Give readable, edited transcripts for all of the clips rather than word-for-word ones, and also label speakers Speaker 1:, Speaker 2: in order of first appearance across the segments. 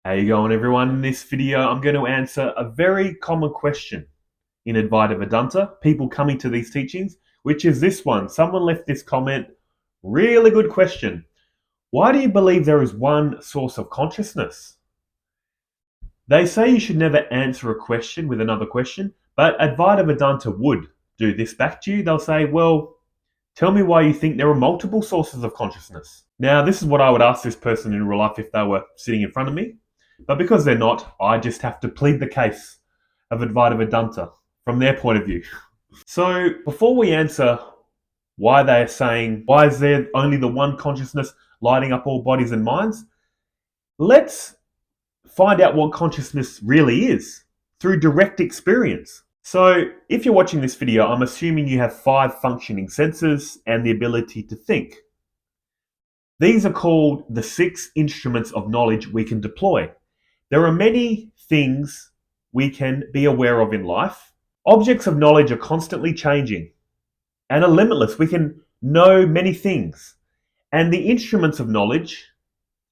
Speaker 1: How you going, everyone? In this video, I'm going to answer a very common question in Advaita Vedanta, people coming to these teachings, which is this one. Someone left this comment, really good question. Why do you believe there is one source of consciousness? They say you should never answer a question with another question, but Advaita Vedanta would do this back to you. They'll say, well, tell me why you think there are multiple sources of consciousness. Now, this is what I would ask this person in real life if they were sitting in front of me. But because they're not, I just have to plead the case of Advaita Vedanta from their point of view. So before we answer why they are saying, why is there only the one consciousness lighting up all bodies and minds, let's find out what consciousness really is through direct experience. So if you're watching this video, I'm assuming you have 5 functioning senses and the ability to think. These are called the 6 instruments of knowledge we can deploy. There are many things we can be aware of in life. Objects of knowledge are constantly changing and are limitless. We can know many things. And the instruments of knowledge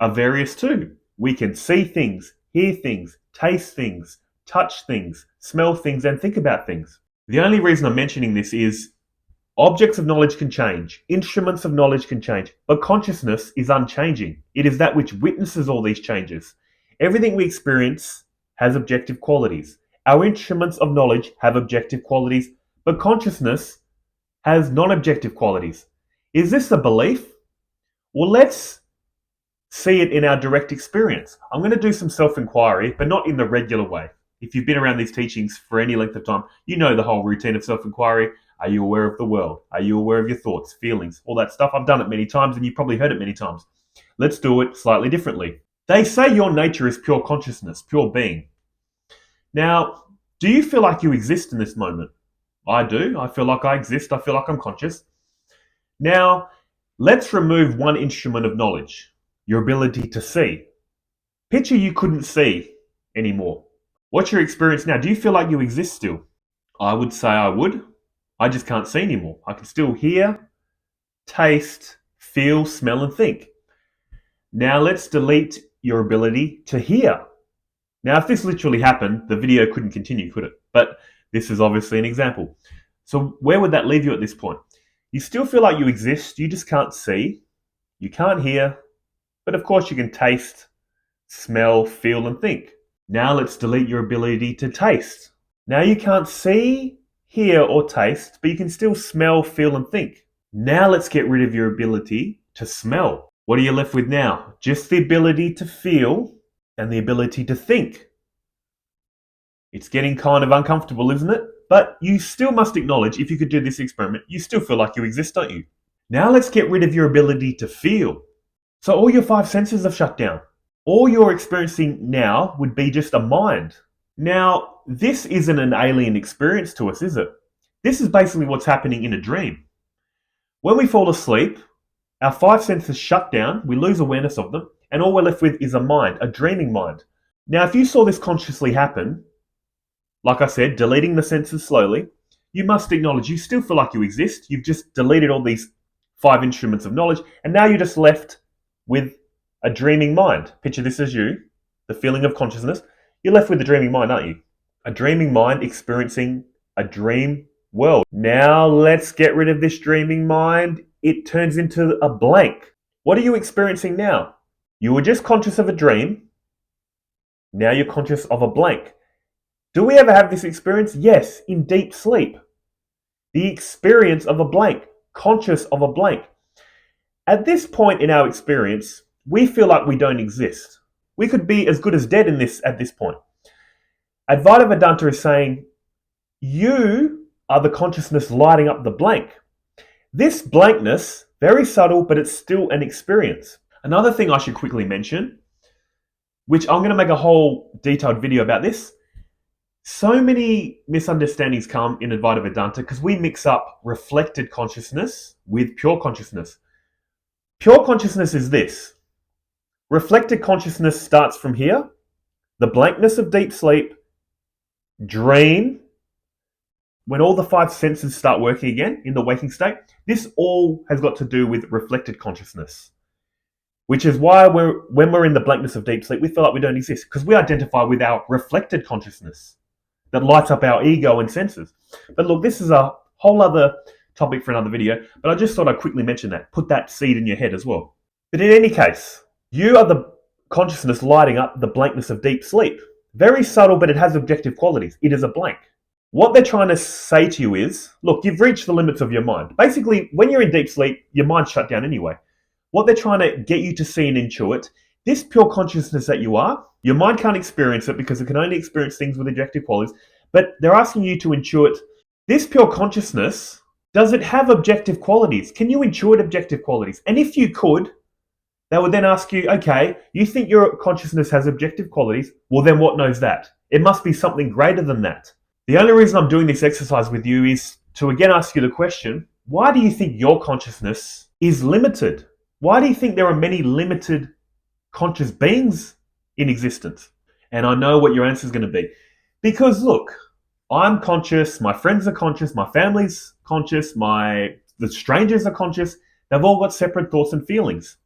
Speaker 1: are various too. We can see things, hear things, taste things, touch things, smell things, and think about things. The only reason I'm mentioning this is objects of knowledge can change, instruments of knowledge can change, but consciousness is unchanging. It is that which witnesses all these changes. Everything we experience has objective qualities. Our instruments of knowledge have objective qualities, but consciousness has non-objective qualities. Is this a belief? Well, let's see it in our direct experience. I'm going to do some self-inquiry, but not in the regular way. If you've been around these teachings for any length of time, you know the whole routine of self-inquiry. Are you aware of the world? Are you aware of your thoughts, feelings, all that stuff? I've done it many times and you've probably heard it many times. Let's do it slightly differently. They say your nature is pure consciousness, pure being. Now, do you feel like you exist in this moment? I do. I feel like I exist. I feel like I'm conscious. Now, let's remove one instrument of knowledge, your ability to see. Picture you couldn't see anymore. What's your experience now? Do you feel like you exist still? I would say I would. I just can't see anymore. I can still hear, taste, feel, smell, and think. Now let's delete your ability to hear. Now, if this literally happened, the video couldn't continue, could it? But this is obviously an example. So where would that leave you at this point? You still feel like you exist, you just can't see, you can't hear, but of course you can taste, smell, feel, and think. Now let's delete your ability to taste. Now you can't see, hear, or taste, but you can still smell, feel, and think. Now let's get rid of your ability to smell. What are you left with now? Just the ability to feel and the ability to think. It's getting kind of uncomfortable, isn't it? But you still must acknowledge, if you could do this experiment, you still feel like you exist, don't you? Now let's get rid of your ability to feel. So all your 5 senses have shut down. All you're experiencing now would be just a mind. Now, this isn't an alien experience to us, is it? This is basically what's happening in a dream. When we fall asleep, our 5 senses shut down, we lose awareness of them, and all we're left with is a mind, a dreaming mind. Now, if you saw this consciously happen, like I said, deleting the senses slowly, you must acknowledge you still feel like you exist. You've just deleted all these 5 instruments of knowledge, and now you're just left with a dreaming mind. Picture this as you, the feeling of consciousness. You're left with a dreaming mind, aren't you? A dreaming mind experiencing a dream world. Now let's get rid of this dreaming mind. It turns into a blank. What are you experiencing now? You were just conscious of a dream. Now you're conscious of a blank. Do we ever have this experience? Yes, in deep sleep. The experience of a blank, conscious of a blank. At this point in our experience, we feel like we don't exist. We could be as good as dead at this point. Advaita Vedanta is saying, you are the consciousness lighting up the blank. This blankness, very subtle, but it's still an experience. Another thing I should quickly mention, which I'm going to make a whole detailed video about this. So many misunderstandings come in Advaita Vedanta because we mix up reflected consciousness with pure consciousness. Pure consciousness is this. Reflected consciousness starts from here, the blankness of deep sleep, dream, when all the 5 senses start working again in the waking state. This all has got to do with reflected consciousness. which is why when we're in the blankness of deep sleep, we feel like we don't exist because we identify with our reflected consciousness that lights up our ego and senses. But look, this is a whole other topic for another video, but I just thought I'd quickly mention that. Put that seed in your head as well. But in any case, you are the consciousness lighting up the blankness of deep sleep. Very subtle, but it has objective qualities. It is a blank. What they're trying to say to you is, look, you've reached the limits of your mind. Basically, when you're in deep sleep, your mind's shut down anyway. What they're trying to get you to see and intuit, this pure consciousness that you are, your mind can't experience it because it can only experience things with objective qualities, but they're asking you to intuit this pure consciousness. Does it have objective qualities? Can you intuit objective qualities? And if you could, they would then ask you, okay, you think your consciousness has objective qualities? Well, then what knows that? It must be something greater than that. The only reason I'm doing this exercise with you is to again ask you the question, why do you think your consciousness is limited? Why do you think there are many limited conscious beings in existence? And I know what your answer is going to be. Because look, I'm conscious, my friends are conscious, my family's conscious, the strangers are conscious. They've all got separate thoughts and feelings.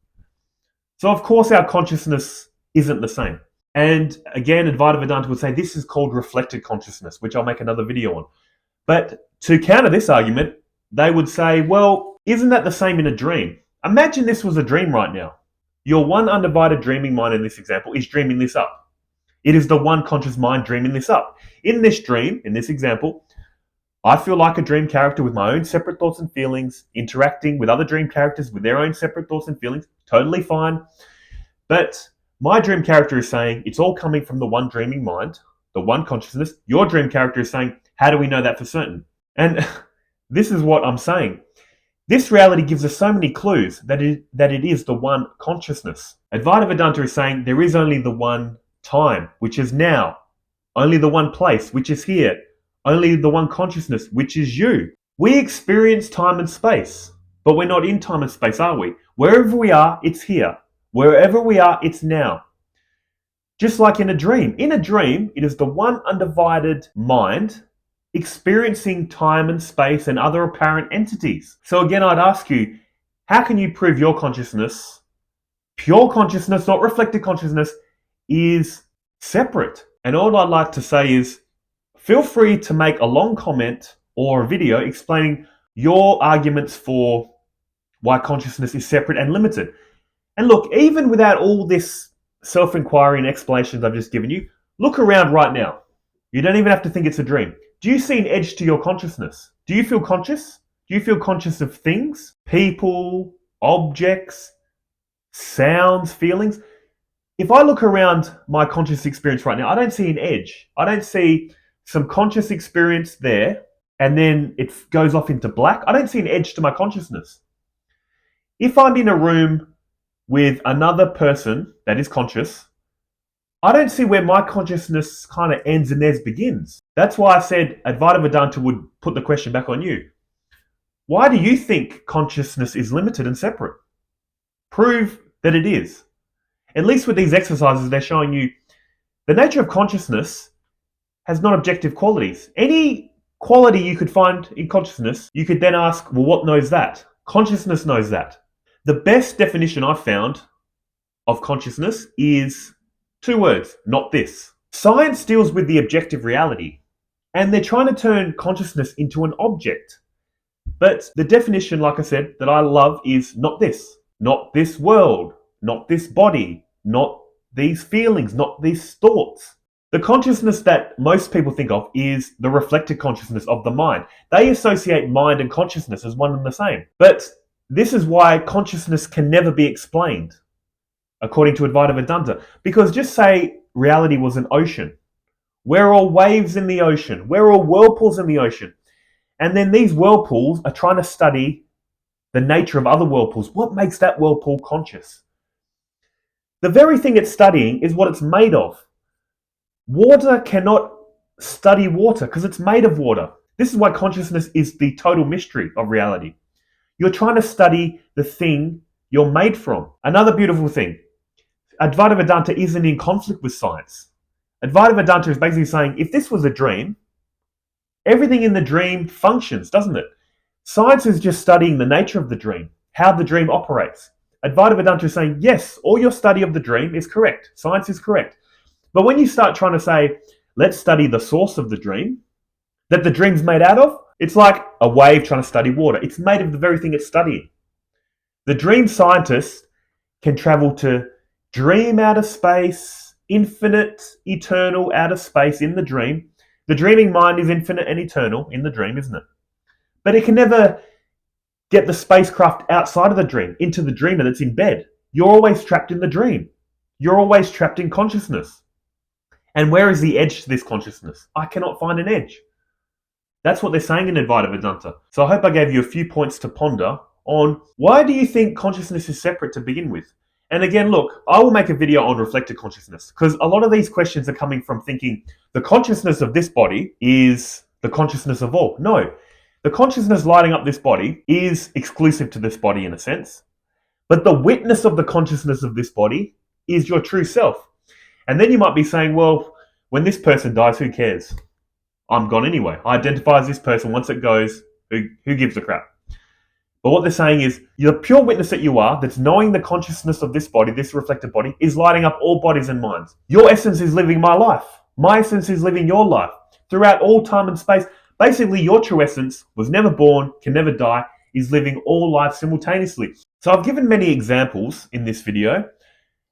Speaker 1: So of course our consciousness isn't the same. And again, Advaita Vedanta would say this is called reflected consciousness, which I'll make another video on. But to counter this argument, they would say, well, isn't that the same in a dream? Imagine this was a dream right now. Your one undivided dreaming mind in this example is dreaming this up. It is the one conscious mind dreaming this up. In this dream, in this example, I feel like a dream character with my own separate thoughts and feelings, interacting with other dream characters with their own separate thoughts and feelings. Totally fine. But my dream character is saying it's all coming from the one dreaming mind, the one consciousness. Your dream character is saying, how do we know that for certain? And this is what I'm saying. This reality gives us so many clues that it is the one consciousness. Advaita Vedanta is saying there is only the one time, which is now. Only the one place, which is here. Only the one consciousness, which is you. We experience time and space, but we're not in time and space, are we? Wherever we are, it's here. Wherever we are, it's now. Just like in a dream. In a dream, it is the one undivided mind experiencing time and space and other apparent entities. So again, I'd ask you, how can you prove your consciousness, pure consciousness, not reflected consciousness, is separate? And all I'd like to say is, feel free to make a long comment or a video explaining your arguments for why consciousness is separate and limited. And look, even without all this self-inquiry and explanations I've just given you, look around right now. You don't even have to think it's a dream. Do you see an edge to your consciousness? Do you feel conscious? Do you feel conscious of things, people, objects, sounds, feelings? If I look around my conscious experience right now, I don't see an edge. I don't see some conscious experience there, and then it goes off into black. I don't see an edge to my consciousness. If I'm in a room with another person that is conscious, I don't see where my consciousness kind of ends and theirs begins. That's why I said Advaita Vedanta would put the question back on you. Why do you think consciousness is limited and separate? Prove that it is. At least with these exercises, they're showing you the nature of consciousness has non-objective qualities. Any quality you could find in consciousness, you could then ask, well, what knows that? Consciousness knows that. The best definition I've found of consciousness is 2 words, not this. Science deals with the objective reality, and they're trying to turn consciousness into an object. But the definition, like I said, that I love is not this world, not this body, not these feelings, not these thoughts. The consciousness that most people think of is the reflected consciousness of the mind. They associate mind and consciousness as one and the same. But this is why consciousness can never be explained, according to Advaita Vedanta. Because just say reality was an ocean. We're all waves in the ocean. We're all whirlpools in the ocean. And then these whirlpools are trying to study the nature of other whirlpools. What makes that whirlpool conscious? The very thing it's studying is what it's made of. Water cannot study water because it's made of water. This is why consciousness is the total mystery of reality. You're trying to study the thing you're made from. Another beautiful thing, Advaita Vedanta isn't in conflict with science. Advaita Vedanta is basically saying, if this was a dream, everything in the dream functions, doesn't it? Science is just studying the nature of the dream, how the dream operates. Advaita Vedanta is saying, yes, all your study of the dream is correct. Science is correct. But when you start trying to say, let's study the source of the dream, that the dream's made out of, it's like a wave trying to study water. It's made of the very thing it's studying. The dream scientist can travel to dream outer space, infinite, eternal outer space in the dream. The dreaming mind is infinite and eternal in the dream, isn't it? But it can never get the spacecraft outside of the dream, into the dreamer that's in bed. You're always trapped in the dream. You're always trapped in consciousness. And where is the edge to this consciousness? I cannot find an edge. That's what they're saying in Advaita Vedanta. So I hope I gave you a few points to ponder on why do you think consciousness is separate to begin with? And again, look, I will make a video on reflected consciousness because a lot of these questions are coming from thinking the consciousness of this body is the consciousness of all. No, the consciousness lighting up this body is exclusive to this body in a sense, but the witness of the consciousness of this body is your true self. And then you might be saying, well, when this person dies, who cares? I'm gone anyway. I identify as this person. Once it goes, who gives a crap? But what they're saying is, the pure witness that you are, that's knowing the consciousness of this body, this reflected body, is lighting up all bodies and minds. Your essence is living my life. My essence is living your life. Throughout all time and space, basically your true essence was never born, can never die, is living all life simultaneously. So I've given many examples in this video,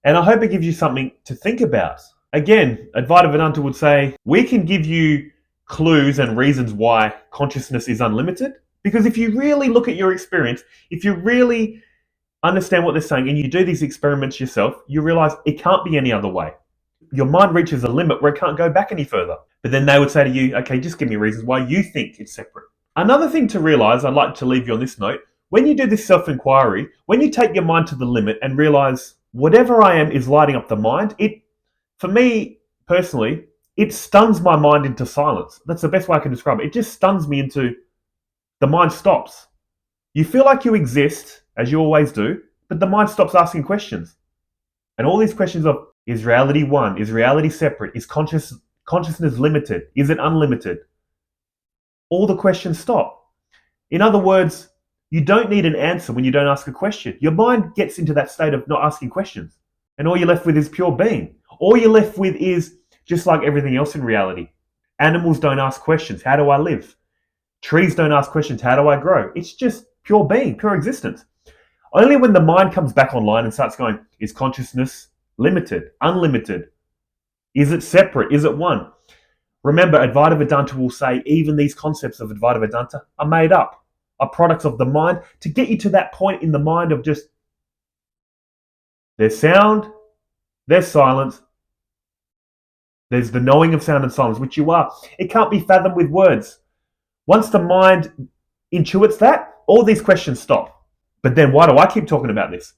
Speaker 1: and I hope it gives you something to think about. Again, Advaita Vedanta would say, we can give you clues and reasons why consciousness is unlimited. Because if you really look at your experience, if you really understand what they're saying and you do these experiments yourself, you realize it can't be any other way. Your mind reaches a limit where it can't go back any further. But then they would say to you, okay, just give me reasons why you think it's separate. Another thing to realize, I'd like to leave you on this note, when you do this self-inquiry, when you take your mind to the limit and realize whatever I am is lighting up the mind, for me personally, it stuns my mind into silence. That's the best way I can describe it. It just stuns me into the mind stops. You feel like you exist, as you always do, but the mind stops asking questions. And all these questions of, is reality one? Is reality separate? Is consciousness limited? Is it unlimited? All the questions stop. In other words, you don't need an answer when you don't ask a question. Your mind gets into that state of not asking questions. And all you're left with is pure being. All you're left with is just like everything else in reality. Animals don't ask questions. How do I live? Trees don't ask questions. How do I grow? It's just pure being, pure existence. Only when the mind comes back online and starts going, is consciousness limited, unlimited? Is it separate? Is it one? Remember, Advaita Vedanta will say even these concepts of Advaita Vedanta are made up, are products of the mind to get you to that point in the mind of just there's sound, there's silence, there's the knowing of sound and silence, which you are. It can't be fathomed with words. Once the mind intuits that, all these questions stop. But then why do I keep talking about this?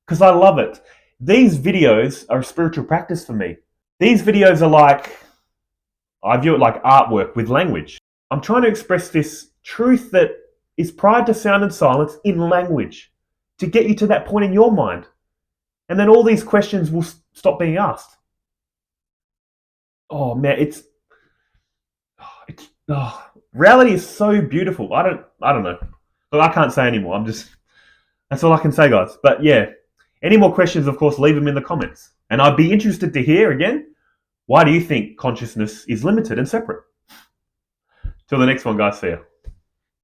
Speaker 1: Because I love it. These videos are a spiritual practice for me. These videos are like, I view it like artwork with language. I'm trying to express this truth that is prior to sound and silence in language to get you to that point in your mind. And then all these questions will stop being asked. Oh man, reality is so beautiful. I don't know. Look, I can't say anymore. That's all I can say, guys. But yeah, any more questions, of course, leave them in the comments. And I'd be interested to hear again, why do you think consciousness is limited and separate? Till the next one, guys. See ya.